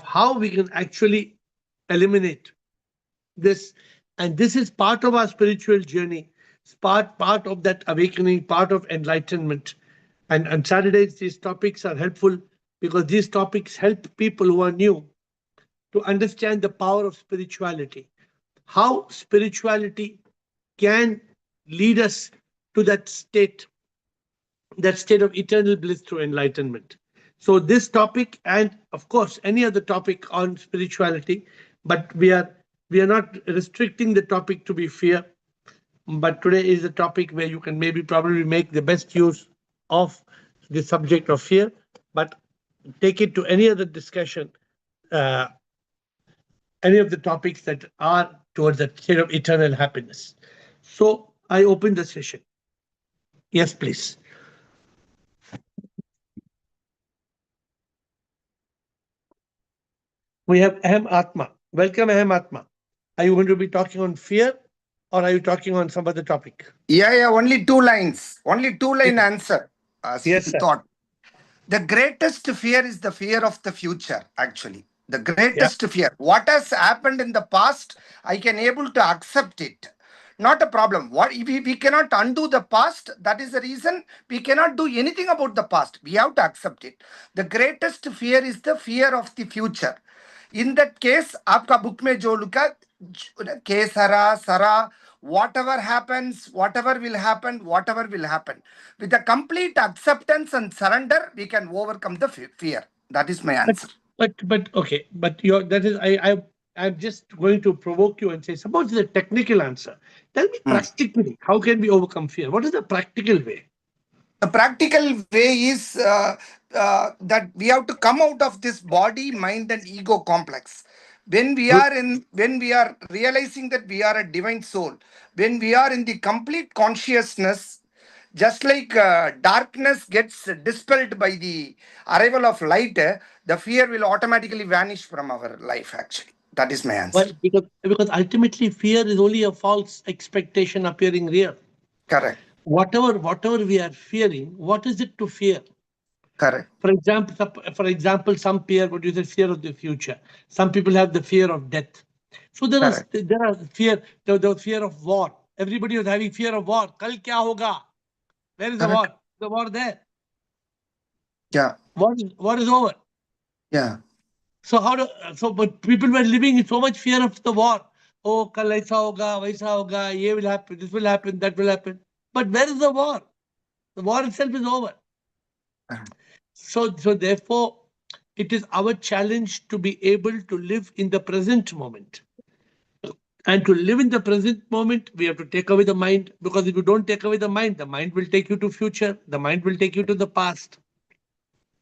how we can actually eliminate this. And this is part of our spiritual journey. It's part of that awakening, part of enlightenment. And on Saturdays, these topics are helpful because these topics help people who are new to understand the power of spirituality, how spirituality can lead us to that state of eternal bliss through enlightenment. So this topic, and of course any other topic on spirituality, but we are not restricting the topic to be fear. But today is a topic where you can maybe probably make the best use of the subject of fear, but take it to any other discussion, uh, any of the topics that are towards that state of eternal happiness. So I open the session. Yes, please. We have Ahem Atma. Welcome, Ahem Atma. Are you going to be talking on fear or are you talking on some other topic? Yeah, only 2 lines. Only 2-line answer. Yes, sir. Thought. The greatest fear is the fear of the future, actually. The greatest fear. What has happened in the past, I can able to accept it. Not a problem. What if we cannot undo the past? That is the reason we cannot do anything about the past. We have to accept it. The greatest fear is the fear of the future. In that case, आपका book में जो लिखा केसरा सरा, whatever happens, whatever will happen, with the complete acceptance and surrender, we can overcome the fear. That is my answer. But okay, but that is I'm just going to provoke you and say, suppose the technical answer. Tell me practically, how can we overcome fear? What is the practical way? The practical way is that we have to come out of this body, mind, and ego complex. When we are realizing that we are a divine soul, when we are in the complete consciousness, just like darkness gets dispelled by the arrival of light, the fear will automatically vanish from our life, actually. That is my answer. Well, because ultimately fear is only a false expectation appearing real. Correct. Whatever we are fearing, what is it to fear? Correct. For example, some fear, what you say, fear of the future. Some people have the fear of death. So there are fear, the fear of war. Everybody was having fear of war. Kal kya hoga? Where is the war? The war there. Yeah. War is over. Yeah. But people were living in so much fear of the war. Oh, kal aisa hoga, vaisa hoga, ye will happen, this will happen, that will happen. But where is the war? The war itself is over. So therefore, it is our challenge to be able to live in the present moment. And to live in the present moment, we have to take away the mind, because if you don't take away the mind will take you to future, the mind will take you to the past.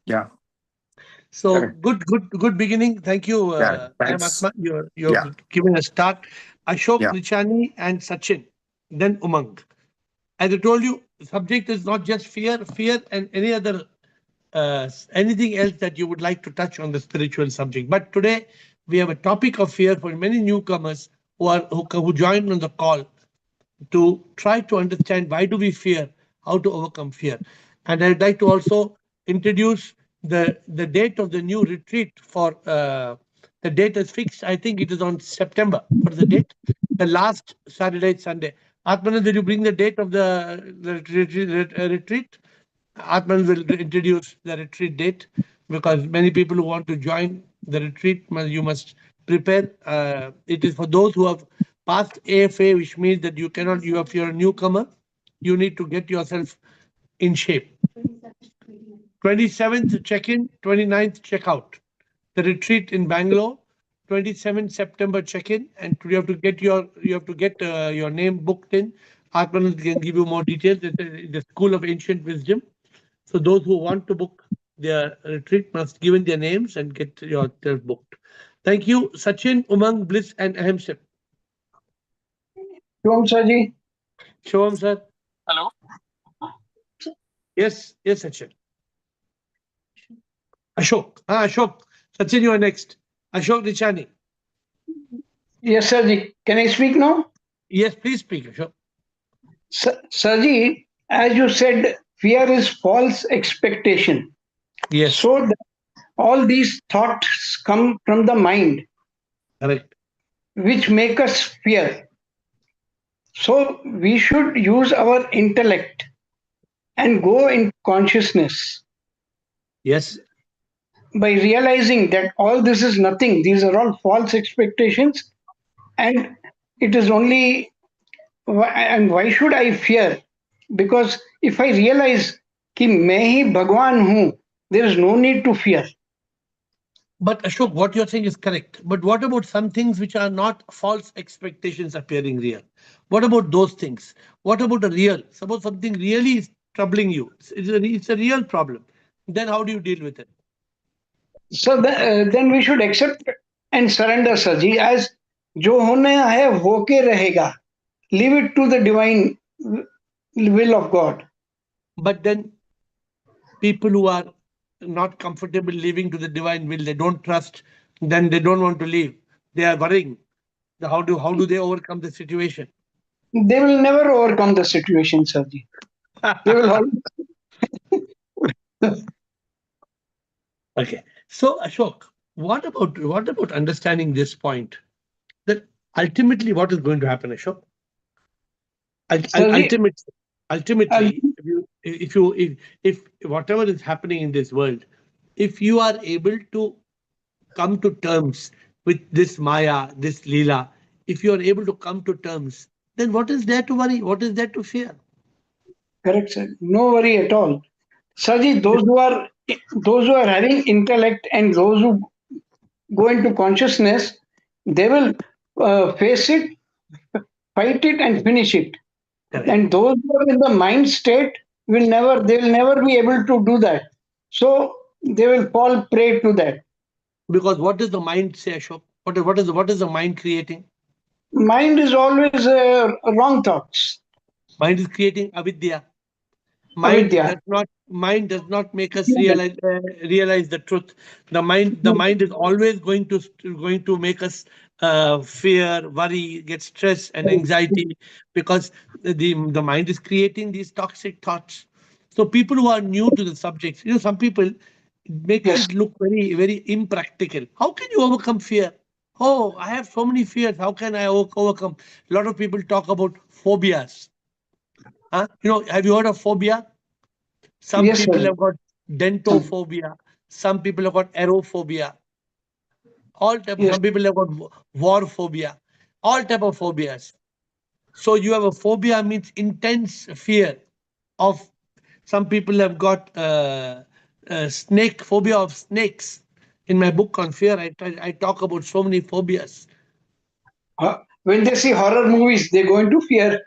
Yeah. So good beginning. Thank you, Atma. You're giving a start. Ashok, Nichani, and Sachin, then Umang. As I told you, the subject is not just fear and any other anything else that you would like to touch on the spiritual subject. But today we have a topic of fear for many newcomers who joined on the call to try to understand why do we fear, how to overcome fear. And I'd like to also introduce the date of the new retreat for the date is fixed. I think it is on September. What is the date? The last Saturday, Sunday. Atman, did you bring the date of the retreat? Atman will introduce the retreat date, because many people who want to join the retreat, you must prepare. It is for those who have passed AFA, which means that if you're a newcomer, you need to get yourself in shape. 27th check-in, 29th check-out. The retreat in Bangalore, 27th September check-in, and you have to get your name booked in. Atman can give you more details. It's the School of Ancient Wisdom. So those who want to book their retreat must give in their names and get yourself booked. Thank you, Sachin, Umang, Bliss, and Ahemsip. Shivam Sirji. Shivam sir. Hello. Yes, Sachin. Ashok. Ashok. Sachin, you are next. Ashok Nichani. Yes, Sirji. Can I speak now? Yes, please speak, Ashok. Sirji, as you said, fear is false expectation. Yes. So all these thoughts come from the mind, Correct. which make us fear. So we should use our intellect and go in consciousness Yes. by realizing that all this is nothing. These are all false expectations, and it is only. And why should I fear? Because if I realize कि मैं ही भगवान हूँ, there is no need to fear. But Ashok, what you're saying is correct. But what about some things which are not false expectations appearing real? What about those things? What about a real? Suppose something really is troubling you. It's a real problem. Then how do you deal with it? So then we should accept and surrender, Saji, as जो होना है होके रहेगा. Leave it to the divine will of God. But then people who are not comfortable leaving to the divine will, they don't trust, then they don't want to leave. They are worrying. How do they overcome the situation? They will never overcome the situation, Saji. They will always. Okay. So Ashok, what about understanding this point? That ultimately what is going to happen, Ashok? Saji, Ultimately, I'll- ultimately, if whatever is happening in this world, if you are able to come to terms with this Maya, this Leela, if you are able to come to terms, then what is there to worry? What is there to fear? correct, sir. No worry at all. Saji, those who are having intellect and those who go into consciousness, they will face it, fight it, and finish it. Correct. And those who are in the mind state they will never be able to do that. So they will fall prey to that. Because what does the mind say, Ashok? What is the mind creating? Mind is always wrong thoughts, Mind is creating avidya. mind avidya. does not mind does not make us realize the truth. The mind is always going to make us fear, worry, get stress and anxiety, because the mind is creating these toxic thoughts. So people who are new to the subjects, some people, it makes Yes, it look very very impractical. How can you overcome fear? Oh, I have so many fears, how can I overcome? A lot of people talk about phobias. Have you heard of phobia? Some yes, people sir. have got dentophobia. Some people have got aerophobia. All type. Yes. Some people have got war phobia. All type of phobias. So you have a phobia means intense fear of. Some people have got snake phobia of snakes. In my book on fear, I talk about so many phobias. When they see horror movies, they go into fear.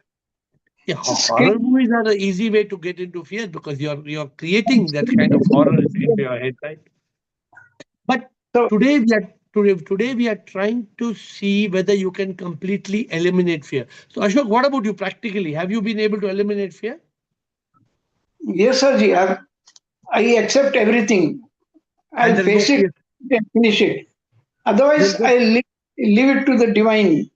Yeah, horror Scream. movies are an easy way to get into fear because you're creating that kind of horror into your head, right? But So today we are trying to see whether you can completely eliminate fear. So Ashok, what about you practically? Have you been able to eliminate fear? yes, sir. I accept everything. And I'll there is no face it fear. and finish it. There Otherwise, is no, leave it to the divine.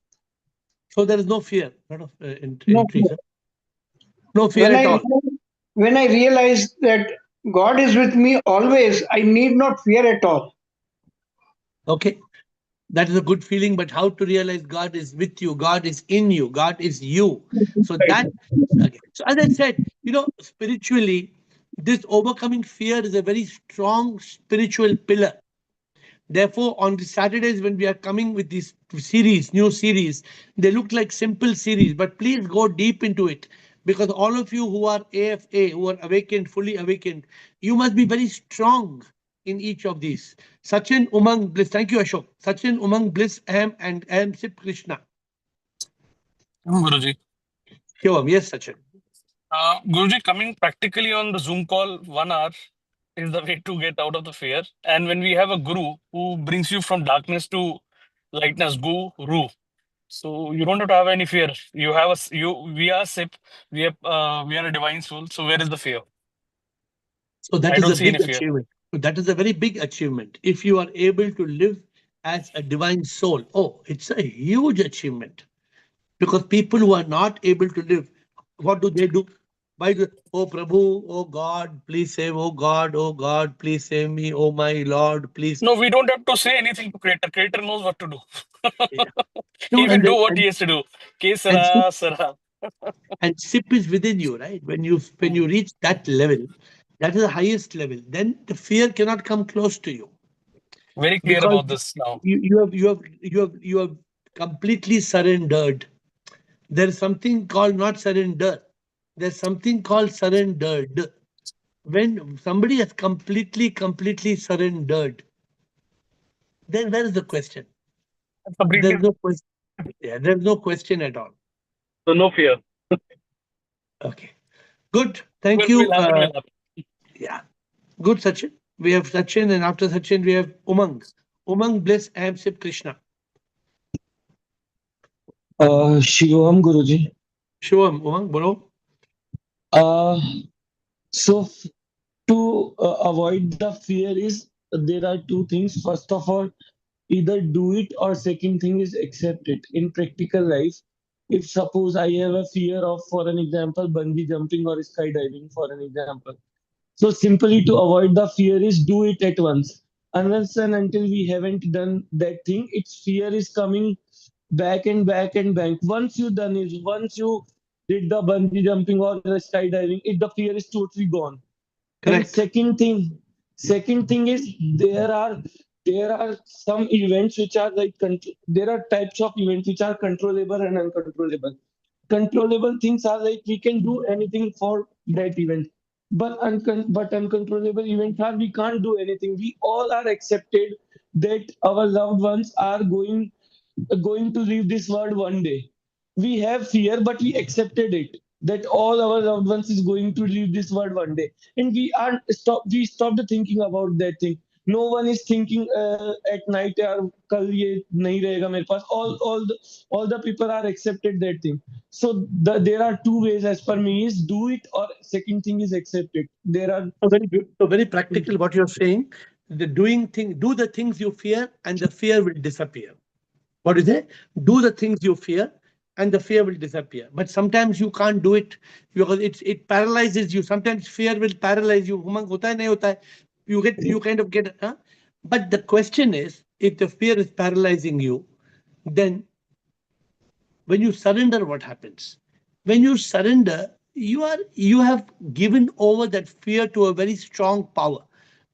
so there is no fear. Lot of No, entries. Huh? No fear when at I all. when I realize that God is with me always, I need not fear at all. Okay. That is a good feeling, but how to realize God is with you, God is in you, God is you. So Right. that, okay. So as I said, spiritually, this overcoming fear is a very strong spiritual pillar. Therefore, on the Saturdays when we are coming with these new series, they look like simple series, but please go deep into it, because all of you who are AFA, who are awakened, fully awakened, you must be very strong in each of these. Sachin, Umang, Bliss. Thank you, Ashok. Sachin, Umang, Bliss, Ahem, and Ahem Sip Krishna. Guruji. Shivam, yes, Sachin. Guruji, coming practically on the Zoom call, 1 hour is the way to get out of the fear. And when we have a guru who brings you from darkness to lightness, guru. So you don't have to have any fear. You have we are SIP, we are a divine soul. So where is the fear? So that I is don't a see big any fear. achievement. That is a very big achievement. If you are able to live as a divine soul, oh, it's a huge achievement. Because people who are not able to live, what do? By the, oh Prabhu, oh God, please save, oh God, please save me, oh my Lord, please. No, we don't have to say anything to Creator. Creator knows what to do. Yeah. He No, will do what he has to do. and SIP, Kesara, Sara. and SIP is within you, right? When you reach that level, that is the highest level, then the fear cannot come close to you. Very clear Because about this now. you have completely surrendered. There's something called not surrender. There's something called surrendered. When somebody has completely surrendered, then where is the question? Completely. There's no question. Yeah, there's no question at all. So no fear. Okay. Good. Thank Will you. happen, will happen. Yeah. Good, Sachin. We have Sachin, and after Sachin, we have Umang. Umang, Bliss, Amsip, Krishna. Shivam Guruji. Shivam, Umang, bolo. Uh, so to avoid the fear is there are two things. First of all, either do it or second thing is accept it. In practical life, if suppose I have a fear of, for an example, bungee jumping or skydiving, for an example. So simply to avoid the fear is do it at once. Unless and until we haven't done that thing, its fear is coming back and back and back. Once you did the bungee jumping or the skydiving, the fear is totally gone. And Correct. second thing is there are some events which are like there are types of events which are controllable and uncontrollable. Controllable things are like we can do anything for that event, but uncontrollable events are we can't do anything. We all are accepted that our loved ones are going to leave this world one day. We have fear, but we accepted it that all our loved ones is going to leave this world one day, and we stopped thinking about that thing. No one is thinking at night, यार कल ये नहीं रहेगा मेरे पास. All the people are accepted that thing. So there are two ways as per me is do it or second thing is accept it. There are So very good. So very practical what you're saying. Do the things you fear, and the fear will disappear. What is it? Do the things you fear, and the fear will disappear. But sometimes you can't do it because it paralyzes you. Sometimes fear will paralyze you. Umang hota hai, nahi hota hai. You kind of get. Huh? But the question is, if the fear is paralyzing you, then when you surrender, what happens? When you surrender, you have given over that fear to a very strong power.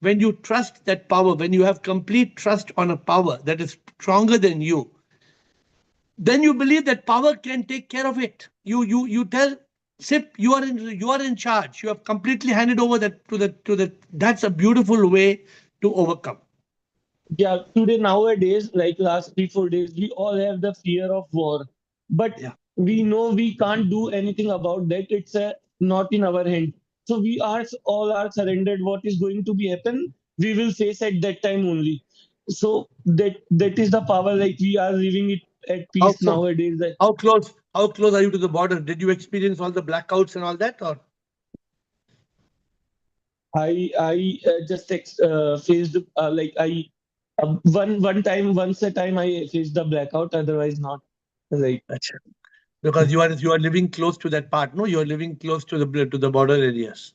When you trust that power, when you have complete trust on a power that is stronger than you, then you believe that power can take care of it. You tell SIP, you are in charge. You have completely handed over that to the. That's a beautiful way to overcome. yeah, today nowadays, like last 3 4 days, we all have the fear of war, but Yeah. we know we can't do anything about that. It's not in our hand. So we are all are surrendered. What is going to be happen? We will face at that time only. So that is the power. Like we are living it at How peace close? nowadays. That How close are you to the border? Did you experience all the blackouts and all that, or? I just faced like I once a time I faced the blackout. Otherwise not. Like Achha. Because you are living close to that part, no? You are living close to the border areas.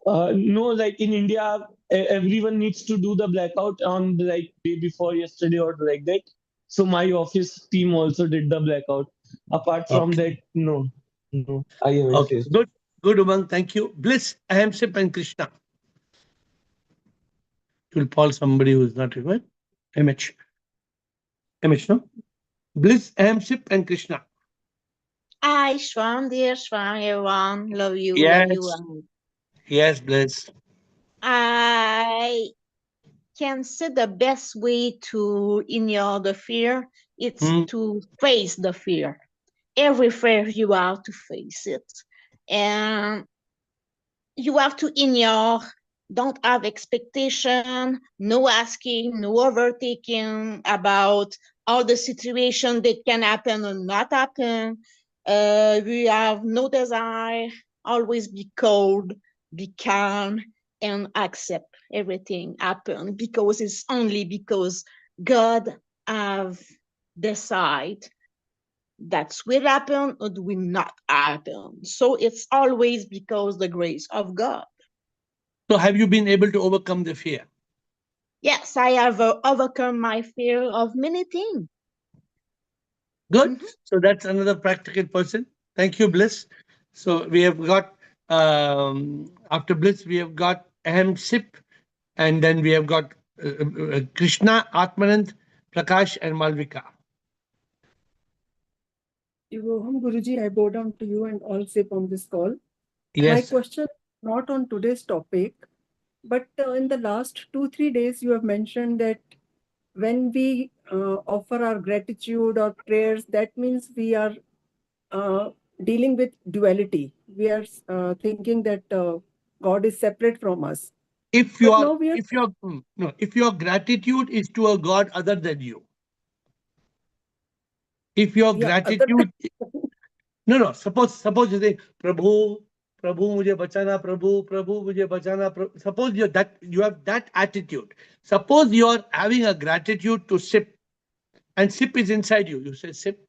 no, like in India, everyone needs to do the blackout on like day before yesterday or like that. So my office team also did the blackout. Apart from Okay. that, no, I haven't Okay. faced. Good, Umang. Thank you. Bliss, Ahamsip, and Krishna. You'll call somebody who's not required. MH. MH, no? Bliss, Ahamsip, and Krishna. Hi, Shwan, dear Shwan, everyone. Love you, love you. Yes. Yes, Bliss. I can say the best way to ignore the fear is Hmm. to face the fear. Every fear you have to face it. And you have to ignore, don't have expectation, no asking, no overtaking about all the situation that can happen or not happen. We have no desire, always be cold, be calm, and accept everything happen because it's only because God have decided That will happen or do will not happen. So it's always because the grace of God. So have you been able to overcome the fear? Yes, I have overcome my fear of many things. Good. So that's another practical person. Thank you, Bliss. So we have got, after Bliss, we have got Ahem Sip, and then we have got Krishna, Atmanand, Prakash, and Malvika. Guruji, I bow down to you and all SIP on this call. Yes. My question not on today's topic, but in the last 2-3 days, you have mentioned that when we offer our gratitude or prayers, that means we are dealing with duality. We are thinking that God is separate from us. If But your now we are if your no, if your gratitude is to a God other than you, if your other gratitude no, suppose you say Prabhu, Prabhu mujhe bachana, Prabhu, Prabhu mujhe bachana. Suppose you have that attitude. Suppose you are having a gratitude to SIP, and SIP is inside you. You say, SIP,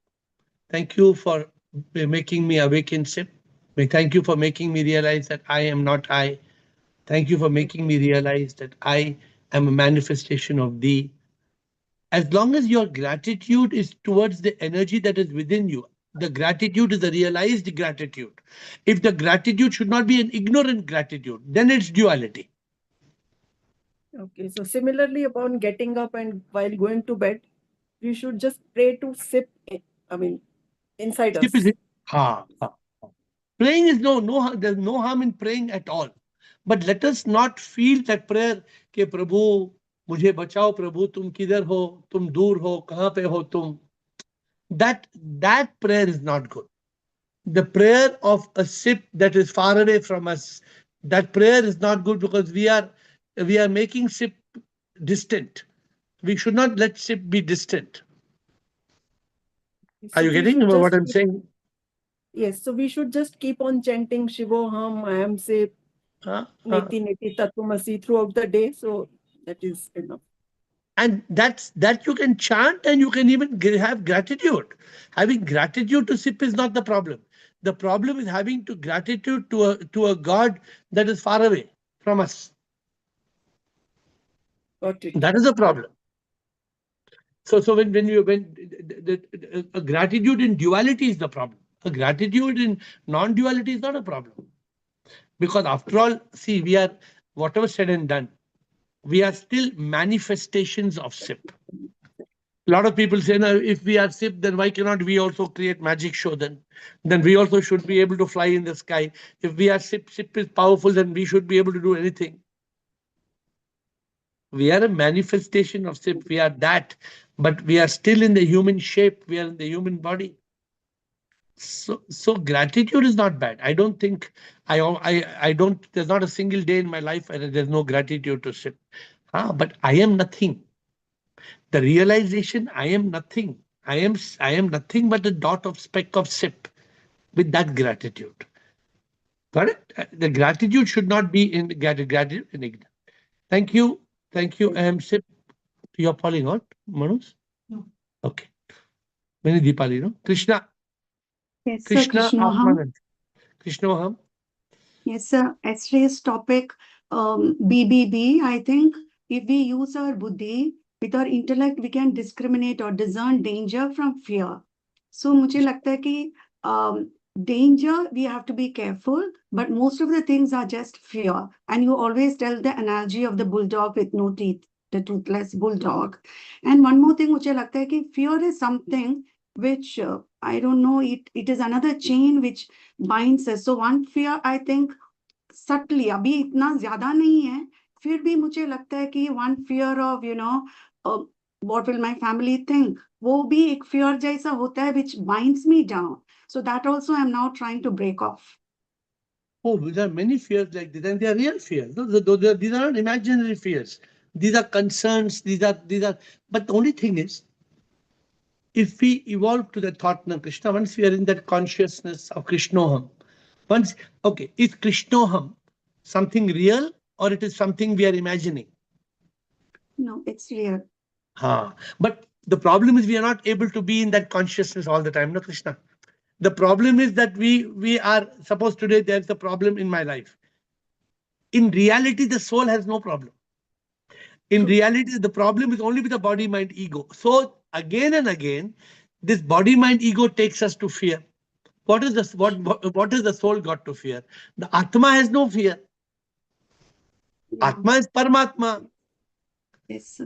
thank you for making me awaken, SIP. Thank you for making me realize that I am not I. Thank you for making me realize that I am a manifestation of thee. As long as your gratitude is towards the energy that is within you, the gratitude is a realized gratitude. If the gratitude should not be an ignorant gratitude, then it's duality. okay. So similarly, upon getting up and while going to bed, we should just pray to SIP. I mean, inside SIP us. is ha. Praying is there's no harm in praying at all. But let us not feel that prayer ke Prabhu, mujhe bachao Prabhu, tum kidhar ho, tum dur ho, kahan pe ho tum. That prayer is not good. The prayer of a SIP that is far away from us, that prayer is not good because we are making SIP distant. We should not let SIP be distant. Are So you we getting should what just I'm saying? yes. So we should just keep on chanting Shivoham, I am SIP, Neti Neti Tatumasi throughout the day. So that is enough. And that you can chant, and you can even have gratitude. Having gratitude to SIP is not the problem. The problem is having gratitude to a God that is far away from us. Got it. That is the problem. So when a gratitude in duality is the problem. A gratitude in non-duality is not a problem. Because after all, see, we are, whatever said and done, we are still manifestations of SIP. A lot of people say, no, if we are SIP, then why cannot we also create magic show then? Then we also should be able to fly in the sky. If we are SIP is powerful, then we should be able to do anything. We are a manifestation of SIP. We are that, but we are still in the human shape. We are in the human body. So gratitude is not bad. I don't think I don't. There's not a single day in my life where there's no gratitude to SIP. But I am nothing. The realization I am nothing. I am nothing but a dot of speck of SIP. With that gratitude, got it? The gratitude should not be in gratitude in ignorance. Thank you. I am SIP. You're falling out, Manus? No. Okay. Many Deepali, no? Krishna. Yes, sir. Krishna Krishnoham. Atmanand. Krishnoham. Yes, sir. Yesterday's topic, BBB, I think if we use our buddhi, with our intellect, we can discriminate or discern danger from fear. So मुझे लगता है कि danger, we have to be careful, but most of the things are just fear. And you always tell the analogy of the bulldog with no teeth, the toothless bulldog. And one more thing मुझे लगता है कि fear is something which I don't know, it is another chain which binds us. So one fear, I think, subtly, अभी इतना ज्यादा नहीं है, फिर भी मुझे लगता है कि one fear of, what will my family think? वो भी एक fear जैसा होता है which binds me down. So that also I'm now trying to break off. Oh, there are many fears like this, and they are real fears. These are not imaginary fears. These are concerns. These are. But the only thing is, if we evolve to the thought of Krishna, once we are in that consciousness of Krishnoham, is Krishnoham something real or it is something we are imagining? No, it's real. But The problem is we are not able to be in that consciousness all the time, no, Krishna. The problem is that we are, suppose today there's a problem in my life. In reality, the soul has no problem. In reality, the problem is only with the body, mind, ego. So again and again, this body, mind, ego takes us to fear. What is what is the soul got to fear? The Atma has no fear. Yeah. Atma is Paramatma. Yes.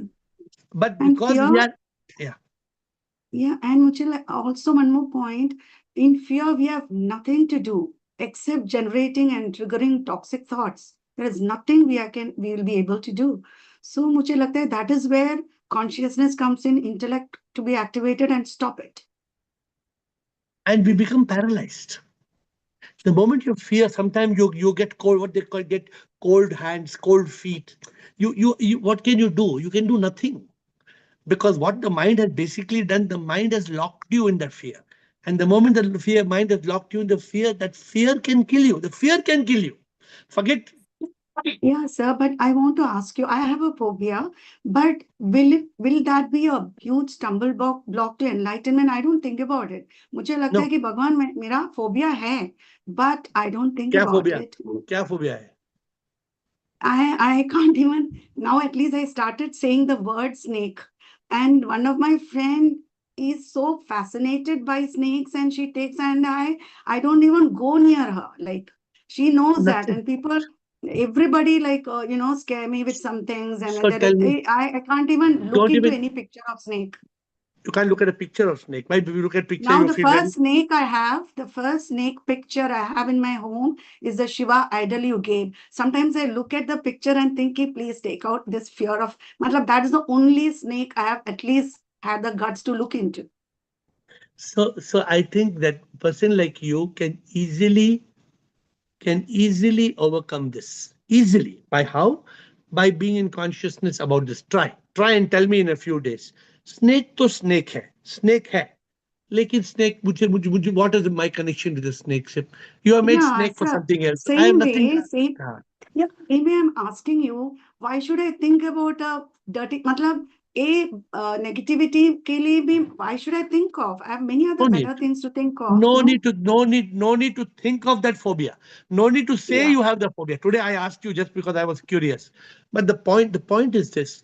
But And because fear, we are, yeah. Yeah, and Muchal, also one more point. In fear, we have nothing to do except generating and triggering toxic thoughts. There is nothing we will be able to do. So मुझे लगता है that is where consciousness comes in, intellect to be activated and stop it. And we become paralyzed. The moment you fear, sometimes you get cold, what they call get cold hands, cold feet. You what can you do? You can do nothing. Because what the mind has basically done, the mind has locked you in that fear. And the moment the mind has locked you in the fear, that fear can kill you. The fear can kill you. Forget. Yeah, sir, but I want to ask you, I have a phobia, but will that be a huge stumble block to enlightenment? I don't think about it. मुझे लगता है No. कि भगवान मेरा phobia है, but I don't think क्या about phobia? it. क्या phobia है? I can't even now. At least I started saying the word snake, and one of my friend is so fascinated by snakes, and she takes and I don't even go near her. Like she knows that, Nothing. and people, everybody like scare me with some things, and So tell me, I can't even look don't into even, any picture of snake. you can't look at a picture of snake. Maybe if you look at picture, Now, you feel very. the first snake picture I have in my home is the Shiva idol you gave. Sometimes I look at the picture and think, "Ki, please take out this fear of, matlab, that is the only snake I have at least had the guts to look into." So I think that person like you can easily overcome this. Easily. By how? By being in consciousness about this. Try and tell me in a few days. Snake to snake hai. Snake hai. Lekin snake, what is my connection to the snake? You have made Yeah, snake for sir. something else. I have Same nothing. way, same. Yeah, anyway, I'm asking you, why should I think about a dirty, matlab, negativity ke liye bhi, why should I think of? I have many other No need. better things to think of, No no? need to, no need to think of that phobia. No need to say Yeah. you have the phobia. Today I asked you just because I was curious. But the point is this: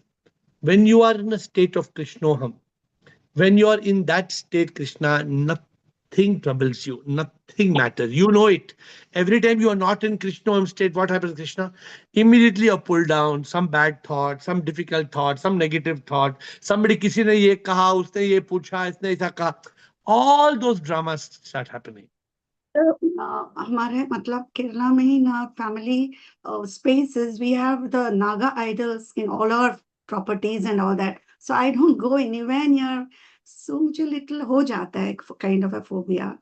when you are in a state of Krishnoham, when you are in that state, Krishna, nothing troubles you, nothing matters. You know it. Every time you are not in Krishnoham state, what happens, Krishna? Immediately you pull down some bad thought, some difficult thought, some negative thought. Somebody, किसी ने ये कहा, उसने ये पूछा, इसने ऐसा कहा. All those dramas start happening. हमारे मतलब केरला में ही ना family spaces, we have the Naga idols in all our properties and all that. So I don't go anywhere near. So मुझे little हो जाता है kind of a phobia.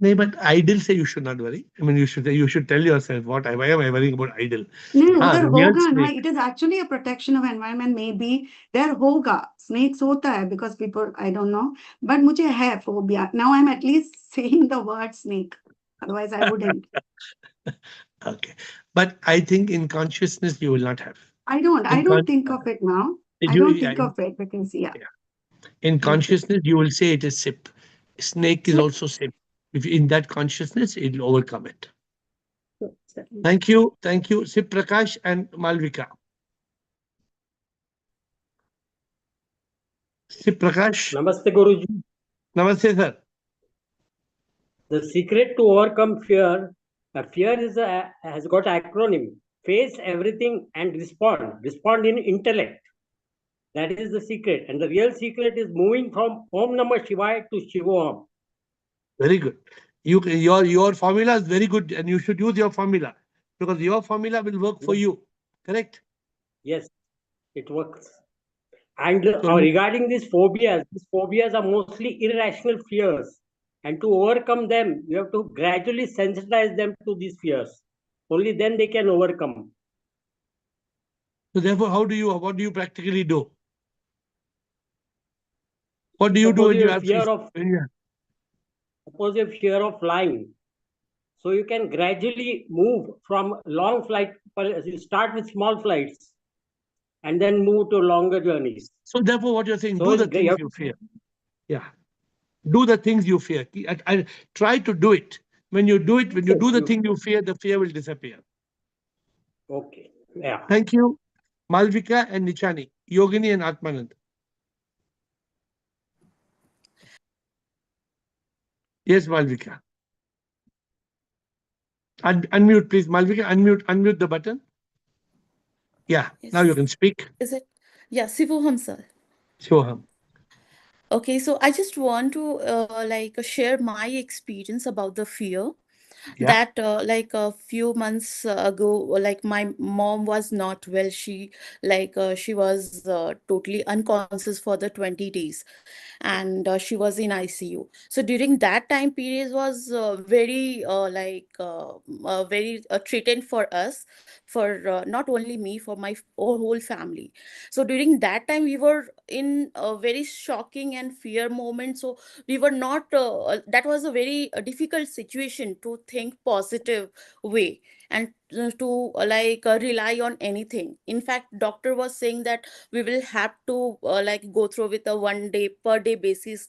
No, but idol say you should not worry. I mean, you should tell yourself why am I worrying about idol? नहीं उधर Real होगा ना. snake. It is actually a protection of environment. Maybe there होगा snakes होता है because people, I don't know. But मुझे है phobia. Now I'm at least saying the word snake. Otherwise I wouldn't. Okay. But I think in consciousness you will not have. I don't think of it now. I don't think of it because yeah. In consciousness, you will say it is sip. Snake is also sip. If in that consciousness, it will overcome it. Thank you. Thank you. Sip Prakash and Malvika. Sip Prakash. Namaste, Guruji. Namaste, sir. The secret to overcome fear, fear has got acronym. Face everything and respond. Respond in intellect. That is the secret. And the real secret is moving from Om Namah Shivaya to Shivoham. Very good. Your formula is very good, and you should use your formula because your formula will work for you. Correct? Yes, it works. And regarding these phobias are mostly irrational fears. And to overcome them, you have to gradually sensitize them to these fears. Only then they can overcome. So therefore, what do you practically do? What do you do when you have fear of? Suppose you have fear of flying. So you can gradually move from long flight. You start with small flights. and then move to longer journeys. So therefore, what you're saying, So do the you things have you fear. Yeah. Do the things you fear. I try to do it. When you do it, when you do the thing you fear, the fear will disappear. Okay. Yeah. Thank you, Malvika and Nichani, Yogini and Atmanand. Yes, Malvika. Unmute, please. Malvika, unmute the button. Yeah, Yes. now you can speak. Is it? Yeah, Sivoham sir. Shoham. Okay, so I just want to share my experience about the fear Yeah. that like a few months ago, like my mom was not well. She was totally unconscious for the 20 days, and she was in ICU. So during that time period was very threatened for us, for not only me, for my whole family. So during that time we were in a very shocking and fear moment. So we were not that was a very difficult situation to think positive way, and to rely on anything. In fact, doctor was saying that we will have to go through with a 1 day per day basis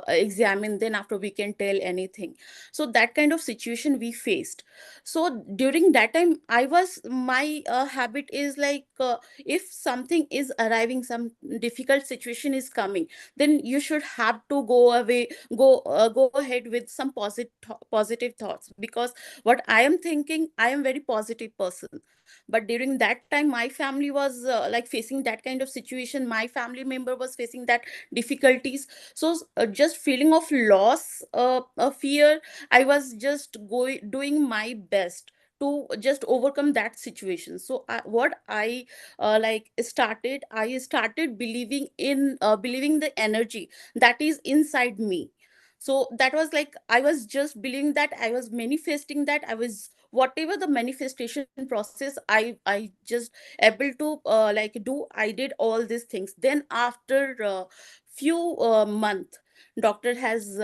examine, then after we can tell anything. So that kind of situation we faced. So during that time I was my habit is if something is arriving, some difficult situation is coming, then you should have to go ahead with some positive thoughts, because what I am thinking, I am very positive person. But during that time my family was facing that kind of situation, my family member was facing that difficulties. So just feeling of loss, fear, I was just doing my best to just overcome that situation. So what I I started believing the energy that is inside me. So that was like I was just believing that, I was manifesting that, I was whatever the manifestation process I just able to do, I did all these things. Then after few month, doctor has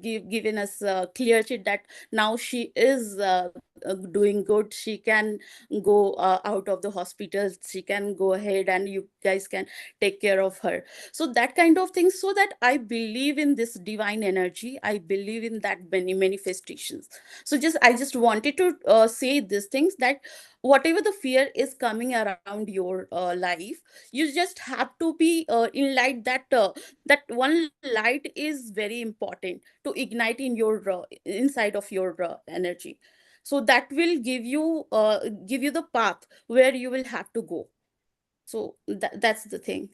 given us clear sheet that now she is doing good, she can go out of the hospital, she can go ahead and you guys can take care of her. So that kind of thing, so that I believe in this divine energy, I believe in that many manifestations. So I just wanted to say these things, that whatever the fear is coming around your life, you just have to be in light, that one light is very important to ignite in your inside of your energy. So that will give you the path where you will have to go. So that's the thing.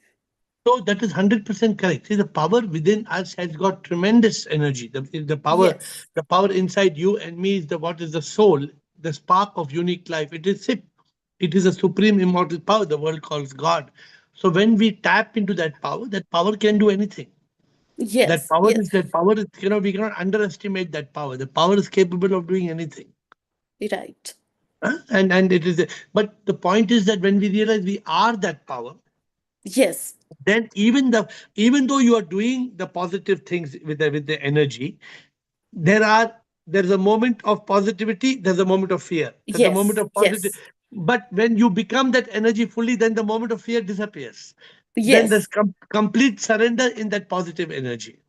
So that is 100% correct. See, the power within us has got tremendous energy. Yes. The power inside you and me is the what is the soul, the spark of unique life. It is SIP. It is a supreme immortal power the world calls God. So when we tap into that power can do anything. Yes. Yes. That power is, we cannot underestimate that power. The power is capable of doing anything. Right. Huh? And it is, but the point is that when we realize we are that power, Yes. then even though you are doing the positive things with the energy, there's a moment of positivity, there's a moment of fear, there's a moment Yes. of positive. Yes. But when you become that energy fully, then the moment of fear disappears. Then there's Yes. complete surrender in that positive energy.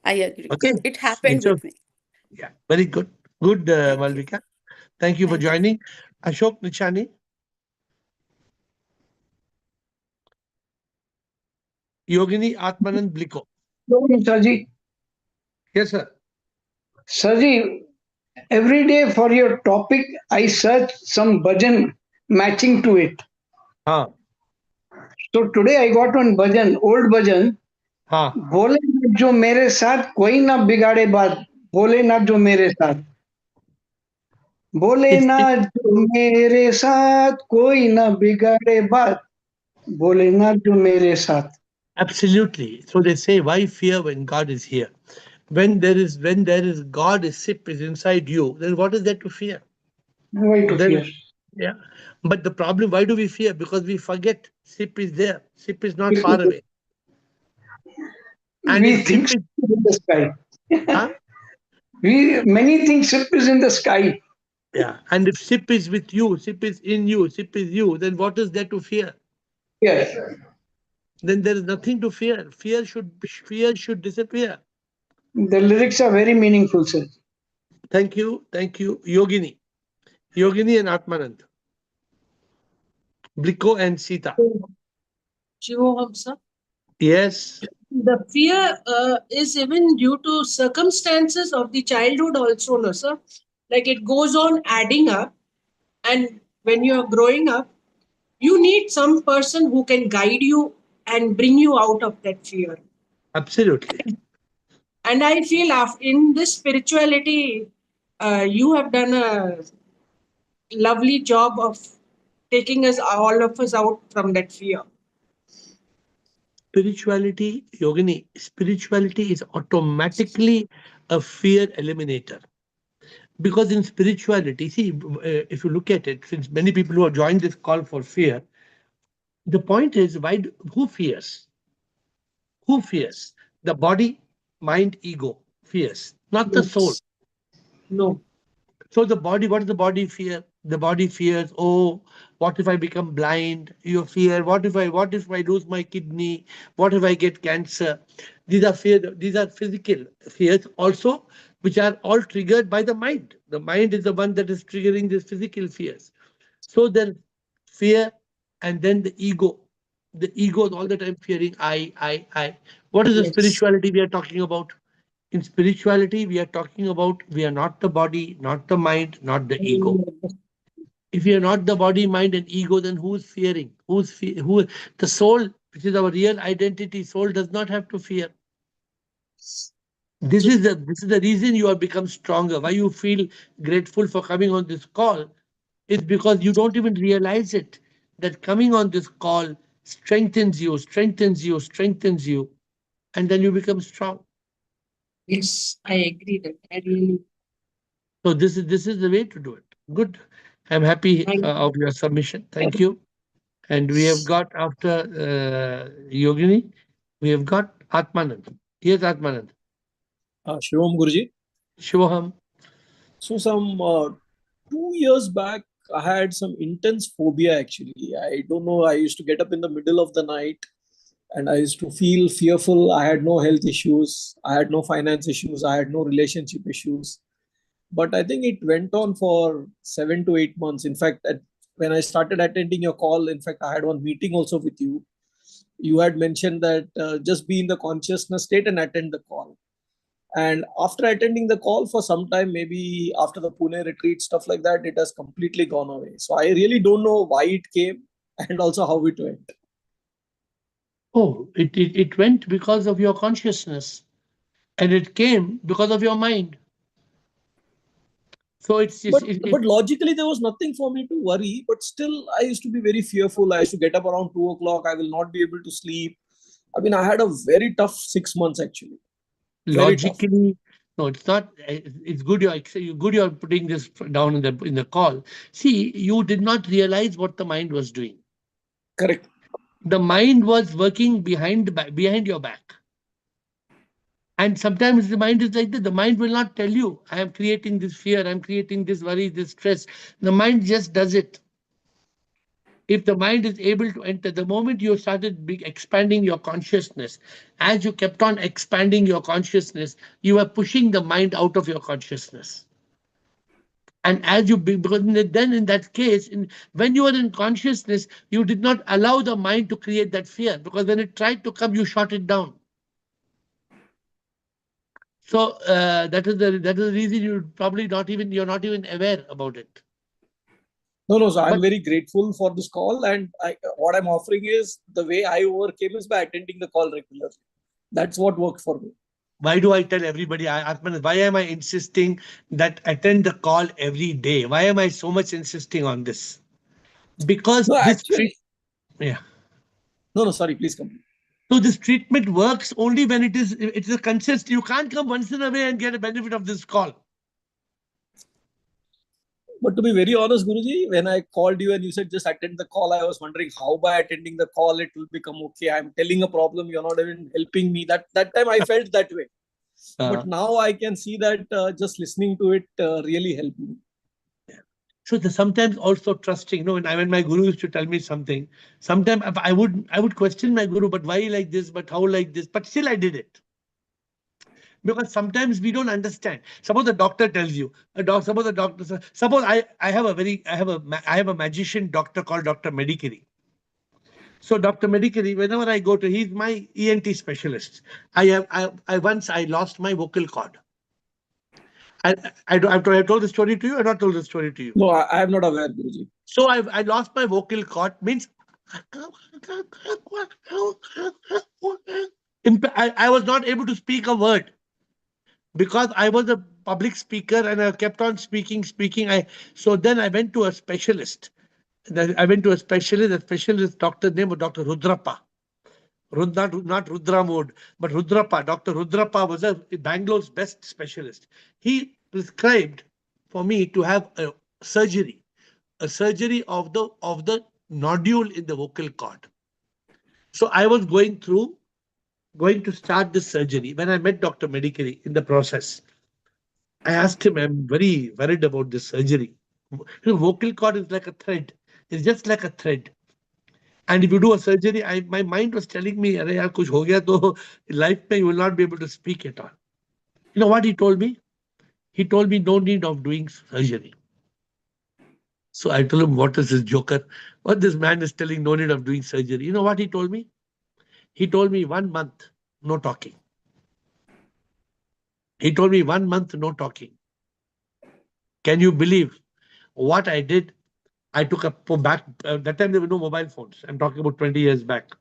I agree. Okay. It happened So with me. yeah, very good. Good, Thank you. Malvika. Thank you for Thank you. joining. Ashok Nichani, Yogini Atmanand Bliko. Sarji. Yes, sir. Sarji, every day for your topic, I search some bhajan matching to it. हाँ So today I got one bhajan, old bhajan. हाँ बोले ना जो मेरे साथ कोई ना बिगाड़े बात, बोले ना जो मेरे साथ, बोले ना It's जो मेरे साथ कोई ना बिगाड़े बात, बोले ना जो मेरे साथ. absolutely. So they say, why fear when God is here? When there is God is SIP is inside you, then what is there to fear? Why to Then fear? yeah. But the problem, why do we fear? Because we forget SIP is there. SIP is not far away. And We if SIP think is in the sky. huh? We many think ship is in the sky. Yeah. And if SIP is with you, SIP is in you, SIP is you, then what is there to fear? Yes. Then there is nothing to fear. Fear should disappear. The lyrics are very meaningful, sir. Thank you. Thank you. Yogini and Atmanand. Bliko and Sita. Shivoham, sir. Yes. The fear is even due to circumstances of the childhood also, no, sir. Like it goes on adding up, and when you are growing up, you need some person who can guide you and bring you out of that fear. Absolutely. And I feel in this spirituality, you have done a lovely job of taking us, all of us, out from that fear. Spirituality, Yogini, spirituality is automatically a fear eliminator. Because in spirituality, see, if you look at it, since many people who have joined this call for fear, the point is, who fears? Who fears? The body, mind, ego fears, not the soul. No. So the body, what does the body fear? The body fears, oh, what if I become blind? You fear, what if I lose my kidney? What if I get cancer? These are physical fears also, which are all triggered by the mind. The mind is the one that is triggering these physical fears. So there's fear, and then the ego. The ego is all the time fearing I. What is the spirituality we are talking about? In spirituality, we are talking about we are not the body, not the mind, not the ego. If we are not the body, mind, and ego, then who's fearing? Who? The soul, which is our real identity. Soul does not have to fear. This is the reason you have become stronger. Why you feel grateful for coming on this call is because you don't even realize it. That coming on this call strengthens you, and then you become strong. Yes, I agree that I really. So this is the way to do it. Good. I'm happy of your submission. Thank you. And we have got after Yogini, we have got Atmanand. Yes, Atmanand. Shivam Guruji. Shivam. So some 2 years back, I had some intense phobia actually. I don't know. I used to get up in the middle of the night and I used to feel fearful. I had no health issues. I had no finance issues. I had no relationship issues. But I think it went on for 7 to 8 months. In fact, when I started attending your call, in fact, I had one meeting also with you. You had mentioned that just be in the consciousness state and attend the call. And after attending the call for some time, maybe after the Pune retreat, stuff like that, it has completely gone away. So I really don't know why it came and also how it went. Oh, it went because of your consciousness, and it came because of your mind. So but logically there was nothing for me to worry, but still I used to be very fearful. I used to get up around 2 o'clock. I will not be able to sleep. I mean, I had a very tough 6 months actually. Logically, no, it's not. It's good you're putting this down in the call. See, you did not realize what the mind was doing. Correct. The mind was working behind your back. And sometimes the mind is like that. The mind will not tell you, I am creating this fear, I'm creating this worry, this stress. The mind just does it. If the mind is able to enter, the moment you started expanding your consciousness, as you kept on expanding your consciousness, you are pushing the mind out of your consciousness. And as you because then in that case, when you are in consciousness, you did not allow the mind to create that fear, because when it tried to come, you shot it down. So that is the reason you're not even aware about it. No. So I'm very grateful for this call, and what I'm offering is the way I overcame is by attending the call regularly. That's what worked for me. Why do I tell everybody, Atman, why am I insisting that attend the call every day? Why am I so much insisting on this? Because yeah. No, sorry, please come. So this treatment works only when it's a consistent. You can't come once in a way and get a benefit of this call. But to be very honest, Guruji, when I called you and you said just attend the call, I was wondering how by attending the call it will become okay. I'm telling a problem, you're not even helping me. That time I felt that way. But now I can see that just listening to it really helped me. So sometimes also trusting, when my guru used to tell me something, sometimes I would question my guru, but why like this, but how like this, but still I did it. Because sometimes we don't understand. Suppose the doctor tells you, suppose the doctor, suppose I have a magician doctor called Dr. Medicari. So Dr. Medicari, whenever I go to, he's my ENT specialist. I once I lost my vocal cord. I've told the story to you or not told the story to you? No, I am not aware, Guruji. So I lost my vocal cord, means I was not able to speak a word because I was a public speaker and I kept on speaking. So then I went to a specialist. The specialist doctor name was Dr. Rudrappa. Not Rudra mode, but Rudrappa. Dr. Rudrappa was Bangalore's best specialist. He prescribed for me to have a surgery of the nodule in the vocal cord. So I was going to start this surgery when I met Dr. Medicari in the process. I asked him, I'm very worried about this surgery. Vocal cord is like a thread. It's just like a thread. And if you do a surgery, my mind was telling me, "Arey yaar, kuch ho gaya to life mein you will not be able to speak at all." You know what he told me? He told me no need of doing surgery. So I told him, what is this joker? What this man is telling, no need of doing surgery. You know what he told me? He told me 1 month, no talking. He told me 1 month, no talking. Can you believe what I did? I took a back. That time there were no mobile phones. I'm talking about 20 years back.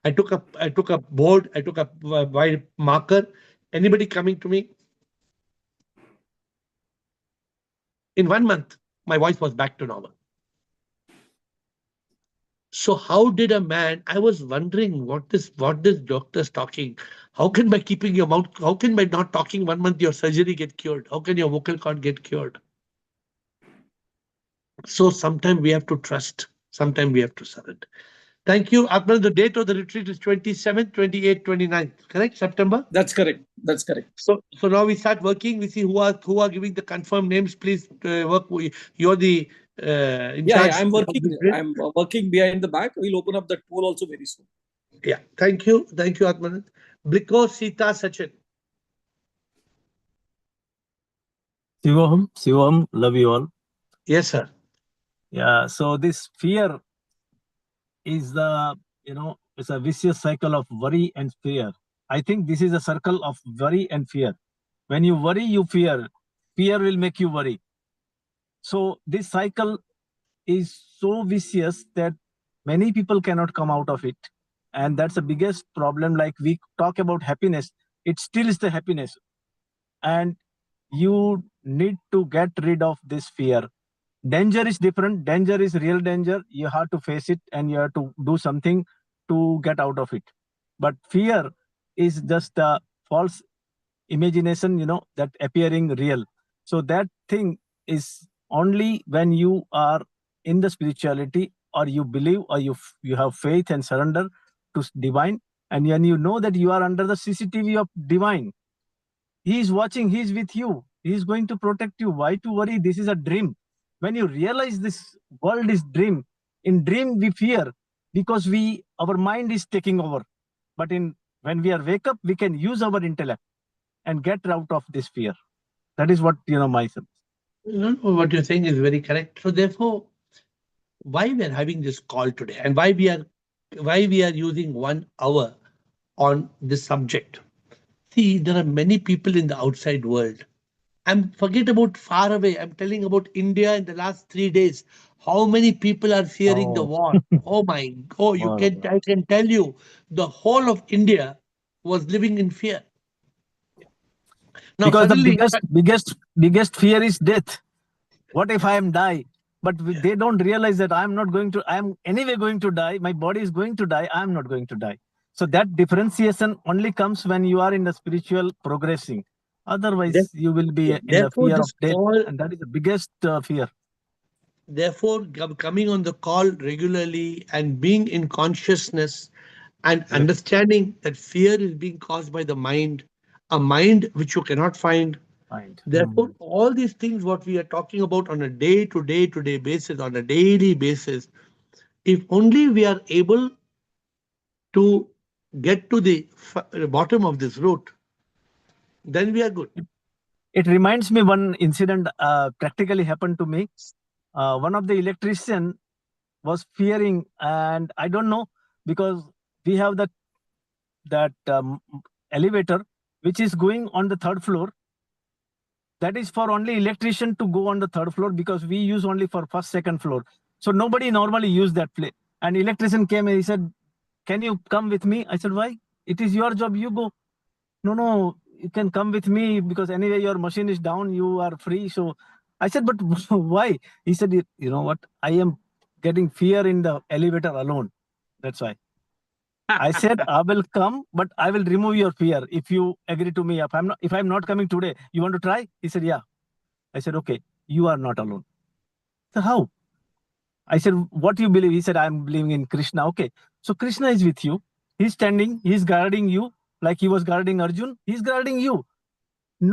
I took a board. I took a white marker. Anybody coming to me? In 1 month, my voice was back to normal. So how did a man? I was wondering what this doctor's talking. How can by keeping your mouth? How can by not talking 1 month your surgery get cured? How can your vocal cord get cured? So sometimes we have to trust. Sometimes we have to surrender. Thank you. Atman, the date of the retreat is 27th, 28th, 29th. Correct? September? That's correct. That's correct. So now we start working. We see who are giving the confirmed names. Please work. You're the in charge. Yeah, I'm working behind the back. We'll open up that poll also very soon. Yeah. Thank you. Thank you, Atman. Bliko, Sita, Sachin. Shivam, love you all. Yes, sir. Yeah, so this fear is it's a vicious cycle of worry and fear. I think this is a circle of worry and fear. When you worry, you fear. Fear will make you worry. So this cycle is so vicious that many people cannot come out of it. And that's the biggest problem. Like we talk about happiness, it still is the happiness. And you need to get rid of this fear. Danger is different. Danger is real danger. You have to face it and you have to do something to get out of it. But fear is just a false imagination, that appearing real. So that thing is only when you are in the spirituality, or you believe, or you have faith and surrender to divine, and when you know that you are under the CCTV of divine, he is watching, he is with you, he is going to protect you. Why to worry? This is a dream. When you realize this world is dream, in dream we fear because our mind is taking over. But when we are wake up, we can use our intellect and get out of this fear. That is what my sense. What you're saying is very correct. So therefore, why we are having this call today, and why we are using 1 hour on this subject. See, there are many people in the outside world. Forget about far away. I'm telling about India in the last 3 days. How many people are fearing the war? Oh my God! I can tell you, the whole of India was living in fear. Now, because suddenly, the biggest fear is death. What if I am die? But they don't realize that I am anyway going to die. My body is going to die. I am not going to die. So that differentiation only comes when you are in the spiritual progressing. Otherwise, you will be in the fear of death. And that is the biggest fear. Therefore, coming on the call regularly and being in consciousness and understanding that fear is being caused by the mind, a mind which you cannot find, mind. Therefore, all these things what we are talking about on a day-to-day basis, on a daily basis, if only we are able to get to the bottom of this route, then we are good. It reminds me one incident practically happened to me. One of the electrician was fearing, and I don't know, because we have that elevator which is going on the third floor. That is for only electrician to go on the third floor, because we use only for first, second floor. So nobody normally use that place. And electrician came and he said, "Can you come with me?" I said, "Why? It is your job. You go." No, you can come with me because anyway your machine is down. You are free. So I said, "But why?" He said, "You know what? I am getting fear in the elevator alone. That's why." I said, "I will come, but I will remove your fear if you agree to me. If I'm not coming today, you want to try?" He said, "Yeah." I said, "Okay, you are not alone." So how? I said, "What do you believe?" He said, "I'm believing in Krishna." Okay, so Krishna is with you. He's standing. He's guarding you like he was guarding Arjun. He's guarding you.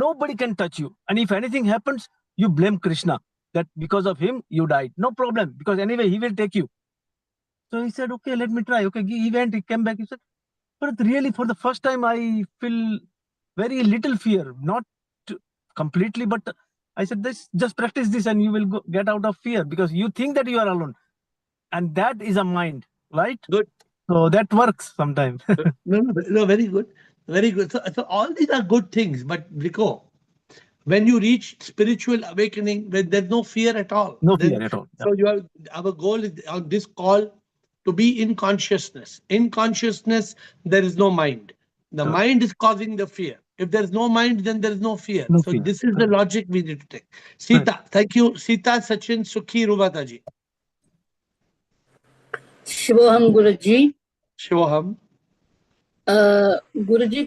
Nobody can touch you. And if anything happens, you blame Krishna that because of him you died. No problem, because anyway he will take you. So he said, "Okay, let me try." Okay, he went. He came back. He said, "But really, for the first time, I feel very little fear. Not completely, but I said, this just practice this and you will get out of fear, because you think that you are alone. And that is a mind, right?" Good. So that works sometimes. No, very good. Very good. So all these are good things, but Rico, when you reach spiritual awakening, when there's no fear at all, No then fear at all. so you are, our goal is on this call to be in consciousness. In consciousness, there is no mind. The mind is causing the fear. If there is no mind, then there is no fear. No So fear. this is the logic we need to take. Sita, thank you. Sita, Sachin, Sukhi, Rubataji. Shivoham Guruji. Shivoham. Guruji,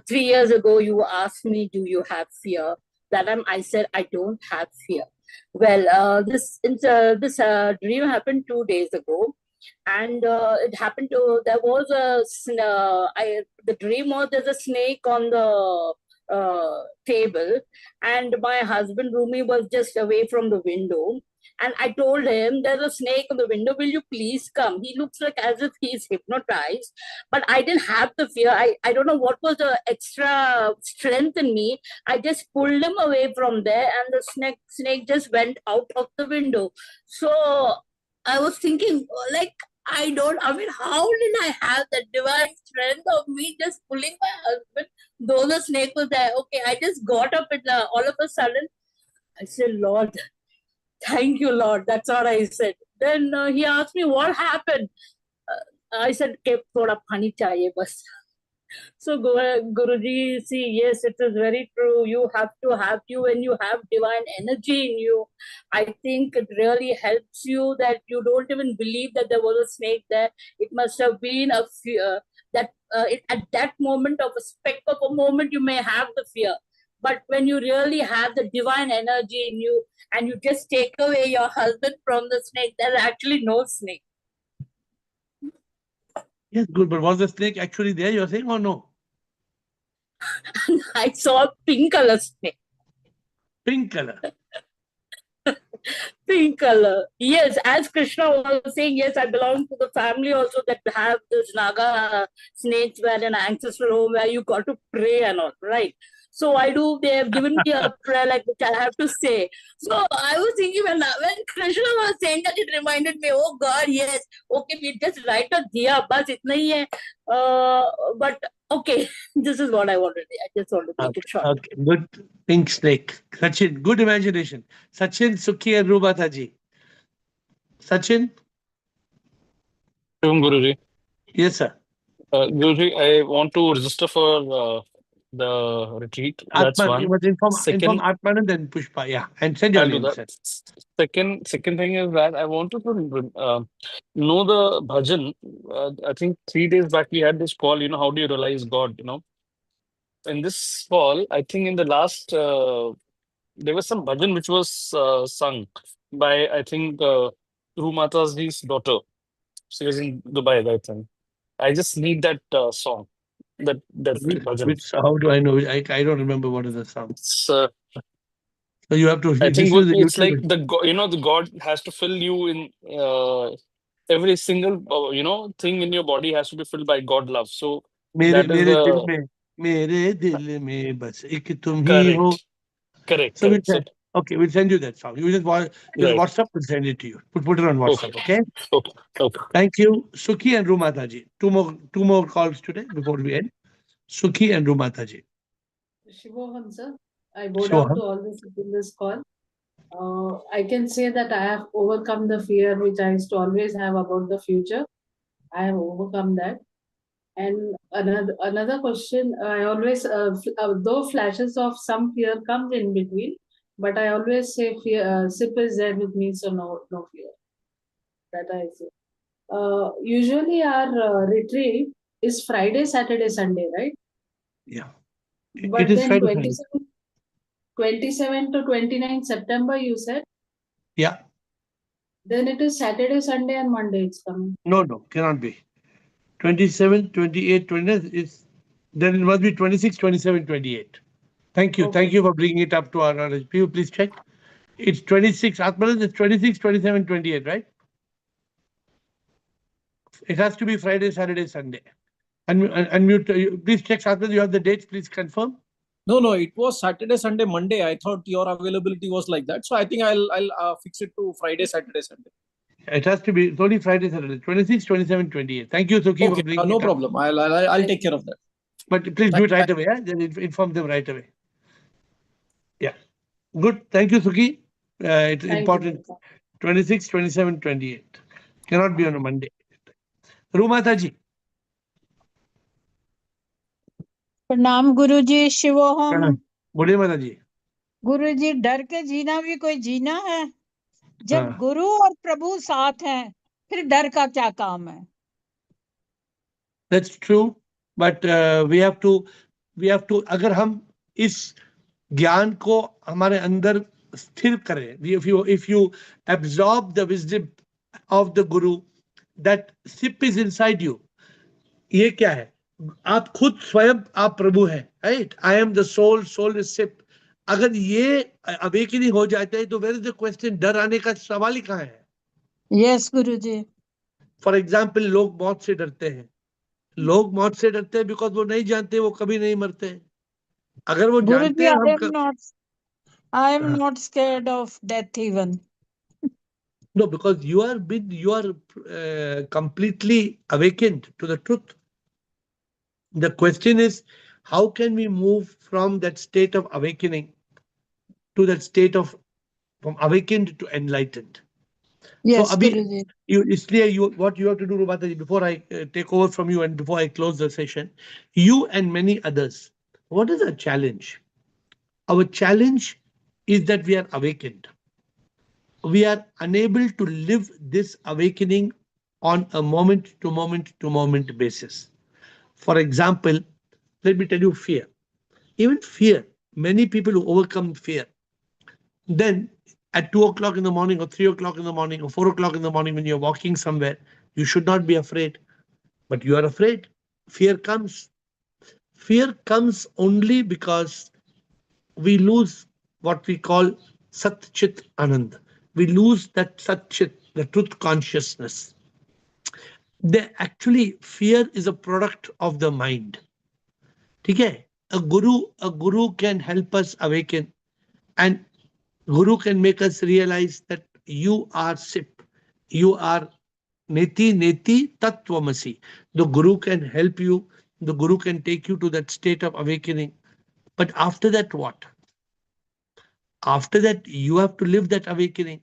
3 years ago, you asked me, "Do you have fear?" That time I said, "I don't have fear." Well, this dream happened 2 days ago, and it happened to there was the dream was there's a snake on the table, and my husband Rumi was just away from the window. And I told him, "There's a snake on the window. Will you please come?" He looks like as if he's hypnotized, but I didn't have the fear. I don't know what was the extra strength in me. I just pulled him away from there, and the snake just went out of the window. So I was thinking, like, I mean, how did I have the divine strength of me just pulling my husband, though the snake was there? Okay, I just got up and all of a sudden, I said, "Lord, thank you, Lord." That's what I said. Then he asked me, "What happened?" I said, "Ke thoda pani chahiye bas." So Guruji, see, yes, it is very true. You have to have you when you have divine energy in you. I think it really helps you that you don't even believe that there was a snake there. It must have been a fear at that moment of a speck of a moment, you may have the fear. But when you really have the divine energy in you and you just take away your husband from the snake, there's actually no snake. Yes, good. But was the snake actually there, you're saying, or no? I saw a pink color snake. Pink color. Pink color. Yes, as Krishna was saying, yes, I belong to the family also that have this Naga snakes where an ancestral home where you got to pray and all, right? So I do, they have given me a prayer like which I have to say. So I was thinking when Krishna was saying that, it reminded me, oh God, yes, okay, we just write a diya, bas itna hi hai. But okay, this is what I wanted. I just want to make it short. Okay, good. Pink snake. Sachin, good imagination. Sachin, Sukhi, and Rubataji. Sachin? Guruji. Yes, sir. Guruji, I want to register for the retreat. That's Atman, one. you must inform Second, Atman and then Pushpa. Yeah, and send your I'll do name, that. sir. Second thing is that I wanted to know the bhajan. I think 3 days back we had this call. How do you realize God? In this call, I think in the last there was some bhajan which was sung by, I think, Guru Mataji's daughter. She was in Dubai that time. I just need that song, that bhajan. How do I know? I don't remember what is the song. It's So you have to. I This think is the it's like YouTube. the God has to fill you in every single thing in your body has to be filled by God love. So मेरे that is मेरे दिल the में मेरे दिल में बस एक तुम ही हो. correct, correct, So we'll correct. So send. Okay, we'll send you that song. You just right. WhatsApp. We'll send it to you. Put it on Okay, WhatsApp. Okay. okay, okay. Thank you, Sukhi and Rumataji. Two more calls today before we end. Sukhi and Rumataji. Shivoham, sir. I bow down Shivoham. to all this in this call. I can say that I have overcome the fear which I used to always have about the future. I have overcome that. And another question, I always, though flashes of some fear comes in between, but I always say fear, SIP is there with me, so no fear. That I say. Usually our retreat is Friday, Saturday, Sunday, right? Yeah. But It is then Friday. 27 to 29 September, you said? Yeah. Then it is Saturday, Sunday, and Monday it's coming. No, cannot be. 27, 28, 29 is, then it must be 26, 27, 28. Thank you. Okay. Thank you for bringing it up to our knowledge. Please check. It's 26. Atmanan is 26, 27, 28, right? It has to be Friday, Saturday, Sunday. Unmute. Please check, Atmanan. You have the dates. Please confirm. No, it was Saturday, Sunday, Monday. I thought your availability was like that. So I think I'll fix it to Friday, Saturday, Sunday. It has to be, it's only Friday, Saturday, 26, 27, 28. Thank you, Suki, for Okay, bringing no it up. problem. I'll take care of that. But please do it right away. Then inform them right away. Yeah. Good. Thank you, Suki. It's Thank important. you. 26, 27, 28. Cannot be on a Monday. Rumataji. प्रणाम गुरु जी शिवोहम. बोलिए माता जी. गुरु जी डर के जीना भी कोई जीना है. जब गुरु और प्रभु साथ हैं फिर डर का क्या काम है? That's true, but we have to अगर हम इस ज्ञान को हमारे अंदर स्थिर करें, if you absorb the wisdom of the guru, that SIP is inside you. ये क्या है? आप खुद स्वयं आप प्रभु हैं, right? I am the soul is SIP. अगर ये awakening हो जाता है तो where is the question? डर आने का सवाल ही कहाँ है? Yes, Guruji. For example, लोग मौत से डरते हैं. लोग मौत से डरते हैं बिकॉज वो नहीं जानते वो कभी नहीं मरते. अगर वो जानते हैं हम I am not scared of death even. No, because you are completely awakened to the truth. The question is, how can we move from that state of awakening to that state of from awakened to enlightened? Yes, so Guruji. What you have to do, Rubataji, before I take over from you and before I close the session, you and many others, what is our challenge? Our challenge is that we are awakened. We are unable to live this awakening on a moment to moment basis. For example, let me tell you fear. Even fear, many people who overcome fear, then at 2 o'clock in the morning or 3 o'clock in the morning or 4 o'clock in the morning when you're walking somewhere, you should not be afraid, but you are afraid. Fear comes. Fear comes only because we lose what we call Sat Chit Anand. We lose that Sat Chit, the truth consciousness. Actually, fear is a product of the mind. Okay? A guru can help us awaken, and guru can make us realize that you are SIP. You are Neti Neti Tattvamasi. The guru can help you. The guru can take you to that state of awakening. But after that, what? After that, you have to live that awakening.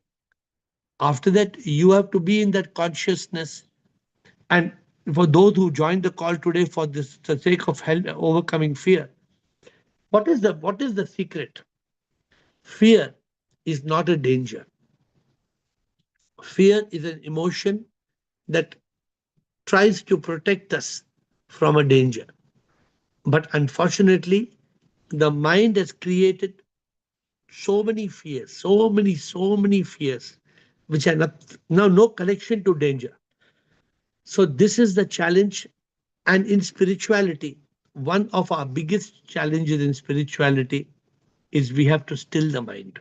After that, you have to be in that consciousness. And for those who joined the call today for the sake of overcoming fear, what is the secret? Fear is not a danger. Fear is an emotion that tries to protect us from a danger. But unfortunately, the mind has created so many fears, so many fears, which are no connection to danger. So this is the challenge. And in spirituality, one of our biggest challenges in spirituality is we have to still the mind.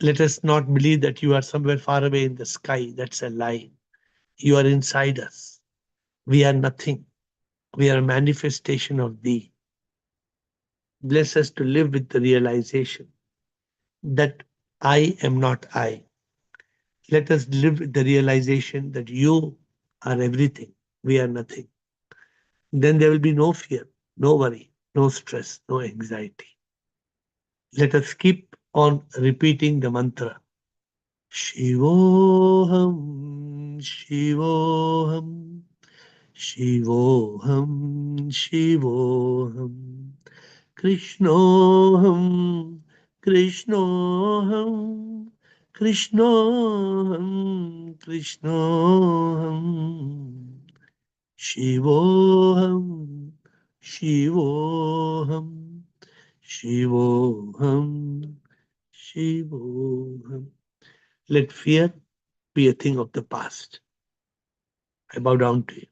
Let us not believe that you are somewhere far away in the sky. That's a lie. You are inside us. We are nothing. We are a manifestation of thee. Bless us to live with the realization that I am not I. Let us live with the realization that you are everything. We are nothing. Then there will be no fear, no worry, no stress, no anxiety. Let us keep on repeating the mantra. Shivoham, Shivoham, Shivoham, Shivoham. Krishnoham, Krishnoham, Krishnoham, Krishnoham. Shivoham, Shivoham, Shivoham, Shivoham. Let fear be a thing of the past. I bow down to you.